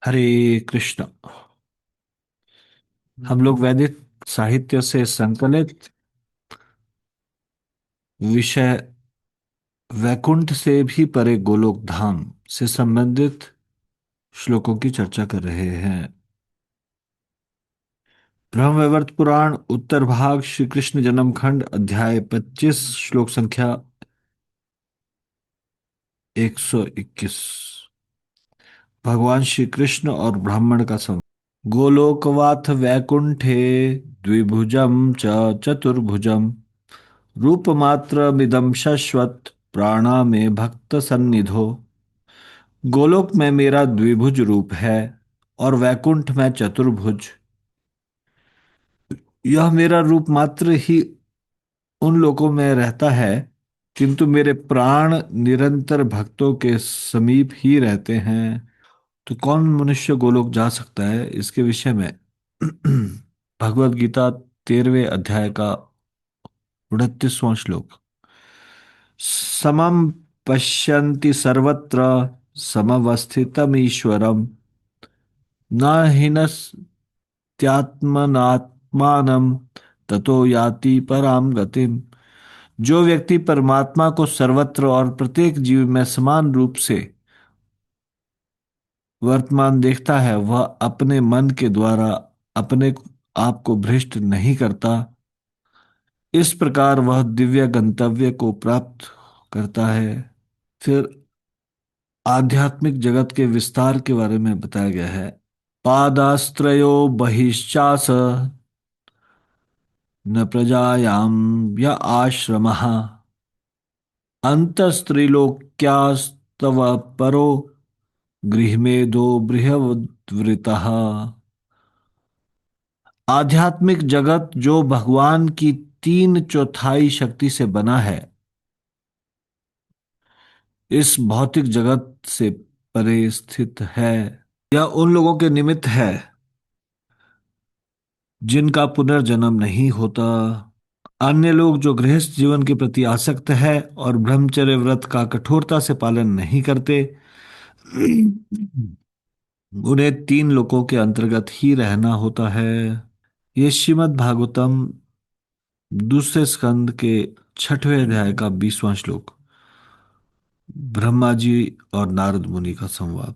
हरे कृष्ण। हम लोग वैदिक साहित्य से संकलित विषय वैकुंठ से भी परे गोलोक धाम से संबंधित श्लोकों की चर्चा कर रहे हैं। ब्रह्मवैवर्त पुराण उत्तर भाग श्री कृष्ण जन्म खंड अध्याय 25 श्लोक संख्या 121। भगवान श्री कृष्ण और ब्राह्मण का संवाद। गोलोकवाथ वैकुंठे द्विभुजं च चतुर्भुजं रूपमात्रमिदं शश्वत प्राणा में भक्त सन्निधो। गोलोक में मेरा द्विभुज रूप है और वैकुंठ में चतुर्भुज। यह मेरा रूप मात्र ही उन लोकों में रहता है, किंतु मेरे प्राण निरंतर भक्तों के समीप ही रहते हैं। तो कौन मनुष्य गोलोक जा सकता है, इसके विषय में भगवत गीता 13वें अध्याय का 29वां श्लोक। समम पश्यन्ति सर्वत्र समवस्थितमीश्वरम् न हीनस्त्यात्मनात्मानं ततो याति पराम गतिम। जो व्यक्ति परमात्मा को सर्वत्र और प्रत्येक जीव में समान रूप से वर्तमान देखता है, वह अपने मन के द्वारा अपने आप को भ्रष्ट नहीं करता। इस प्रकार वह दिव्य गंतव्य को प्राप्त करता है। फिर आध्यात्मिक जगत के विस्तार के बारे में बताया गया है। पादास्त्रयो बहिश्चास न प्रजायाम य आश्रमः अंतस्त्रिलोक्यास्तव परो गृहमेधो बृहद्वृतः। आध्यात्मिक जगत जो भगवान की 3/4 शक्ति से बना है, इस भौतिक जगत से परे स्थित है। यह उन लोगों के निमित्त है जिनका पुनर्जन्म नहीं होता। अन्य लोग जो गृहस्थ जीवन के प्रति आसक्त है और ब्रह्मचर्य व्रत का कठोरता से पालन नहीं करते, उन्हें 3 लोकों के अंतर्गत ही रहना होता है। ये श्रीमद् भागवतम दूसरे स्कंद के 6वें अध्याय का 20वां श्लोक। ब्रह्मा जी और नारद मुनि का संवाद।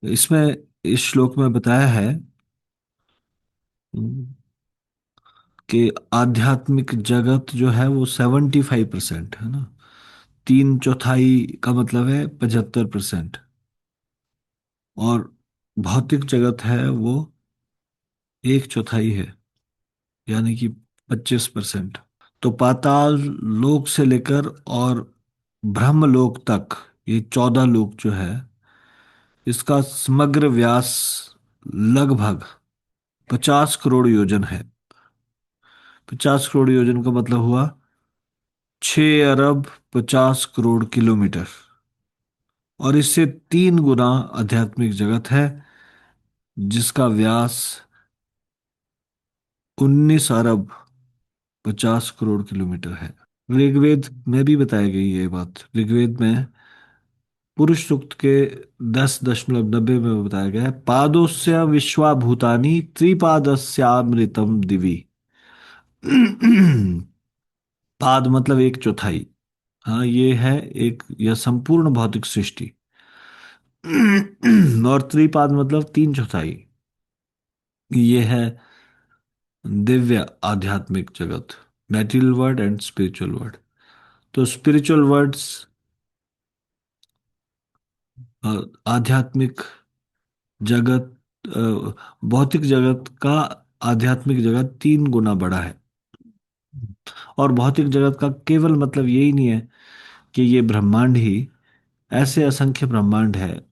इसमें इस श्लोक में बताया है कि आध्यात्मिक जगत जो है वो 75% है ना। 3/4 का मतलब है 75%। और भौतिक जगत है वो 1/4 है, यानी कि 25%। तो पाताल लोक से लेकर और ब्रह्मलोक तक, ये 14 लोक जो है, इसका समग्र व्यास लगभग 50 करोड़ योजन है। 50 करोड़ योजन का मतलब हुआ 6 अरब 50 करोड़ किलोमीटर। और इससे 3 गुना आध्यात्मिक जगत है जिसका व्यास 19 अरब 50 करोड़ किलोमीटर है। ऋग्वेद में भी बताई गई ये बात। ऋग्वेद में पुरुष सूक्त के 10.90 में बताया गया है, पादोस्य विश्वा भूतानि त्रिपादस्यामृतम दिवी। पाद मतलब 1/4। हाँ, ये है एक, यह संपूर्ण भौतिक सृष्टि। और त्रिपाद मतलब 3/4। ये है दिव्य आध्यात्मिक जगत, material world and spiritual world. तो स्पिरिचुअल वर्ड्स, आध्यात्मिक जगत, भौतिक जगत का आध्यात्मिक जगत 3 गुना बड़ा है। और भौतिक जगत का केवल मतलब यही नहीं है कि ये ब्रह्मांड ही, ऐसे असंख्य ब्रह्मांड है।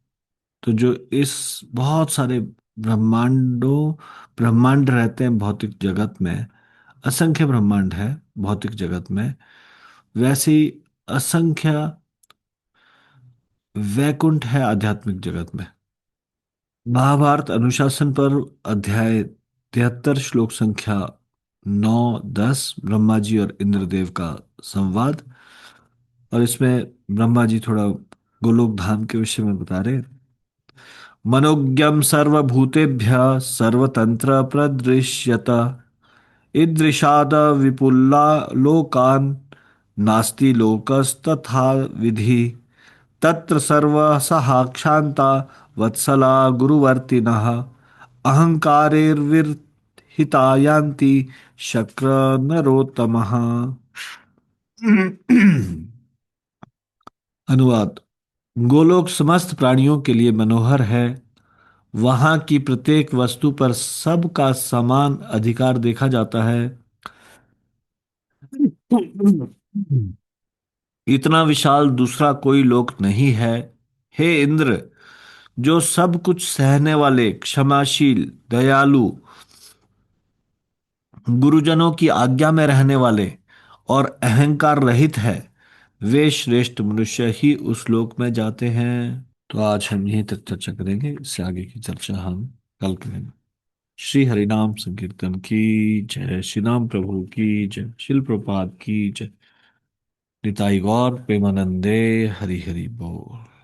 तो जो इस बहुत सारे ब्रह्मांडों ब्रह्मांड रहते हैं भौतिक जगत में, असंख्य ब्रह्मांड है भौतिक जगत में, वैसे ही असंख्य वैकुंठ है आध्यात्मिक जगत में। महाभारत अनुशासन पर्व अध्याय 73 श्लोक संख्या 9-10, ब्रह्मा जी और इंद्रदेव का संवाद। और इसमें ब्रह्मा जी थोड़ा गोलोक धाम के विषय में बता रहे हैं। मनोज्ञं सर्वभूतेभ्यः सर्वतंत्र प्रदृश्यत ईदृशाद विपुला लोकान् नास्ति लोकस्तथा विधि तत्र सर्वसहा वत्सला गुरुवर्तिनः अहंकारेर्विर्हिता यान्ति शक्र नरोत्तमः। अनुवाद। गोलोक समस्त प्राणियों के लिए मनोहर है। वहां की प्रत्येक वस्तु पर सबका समान अधिकार देखा जाता है। इतना विशाल दूसरा कोई लोक नहीं है। हे इंद्र, जो सब कुछ सहने वाले, क्षमाशील, दयालु, गुरुजनों की आज्ञा में रहने वाले और अहंकार रहित है, वे श्रेष्ठ मनुष्य ही उस लोक में जाते हैं। तो आज हम यहीं तक चर्चा करेंगे, इससे आगे की चर्चा हम कल करेंगे। श्री हरिनाम संकीर्तन की जय। श्री राम प्रभु की जय। शिल प्रपात की जय। निताई गौर प्रेमानंदे। हरि हरि बोल।